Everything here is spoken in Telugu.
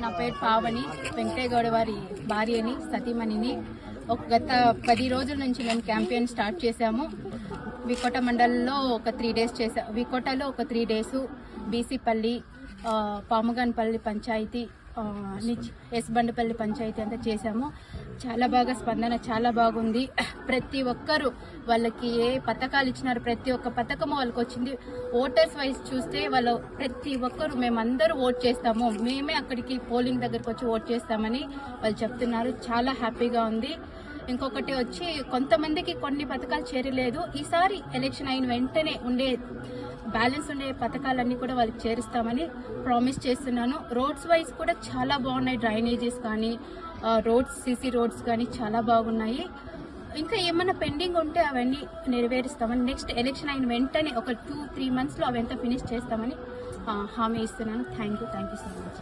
నా పేరు పావని, వెంకటయ్య గౌడ వారి భార్యని, సతీమణిని. గత 10 రోజుల నుంచి మేము క్యాంపెయిన్ స్టార్ట్ చేశాము. వికోట మండలంలో ఒక 3 డేస్ చేసాము. వికోటలో ఒక 3 డేస్, బీసీపల్లి, పాముగాన్పల్లి పంచాయతీ, ఎస్ బండపల్లి పంచాయతీ అంతా చేశాము. చాలా బాగా స్పందన చాలా బాగుంది. ప్రతి ఒక్కరు వాళ్ళకి ఏ పథకాలు ఇచ్చినారు, ప్రతి ఒక్క పథకము వాళ్ళకి వచ్చింది. ఓటర్స్ వైజ్ చూస్తే వాళ్ళు ప్రతి ఒక్కరు మేమందరూ ఓట్ చేస్తాము, మేమే అక్కడికి పోలింగ్ దగ్గరకు వచ్చి ఓట్ చేస్తామని వాళ్ళు చెప్తున్నారు. చాలా హ్యాపీగా ఉంది. ఇంకొకటి వచ్చి కొంతమందికి కొన్ని పథకాలు చేరలేదు. ఈసారి ఎలక్షన్ అయిన వెంటనే బ్యాలెన్స్ ఉండే పథకాలన్నీ కూడా వాళ్ళకి చేరుస్తామని ప్రామిస్ చేస్తున్నాను. రోడ్స్ వైజ్ కూడా చాలా బాగున్నాయి. డ్రైనేజెస్ కానీ, రోడ్స్, సీసీ రోడ్స్ కానీ చాలా బాగున్నాయి. ఇంకా ఏమైనా పెండింగ్ ఉంటే అవన్నీ నెరవేరుస్తామని, నెక్స్ట్ ఎలక్షన్ అయిన వెంటనే ఒక 2-3 మంత్స్లో అవంతా ఫినిష్ చేస్తామని హామీ ఇస్తున్నాను. Thank you so much.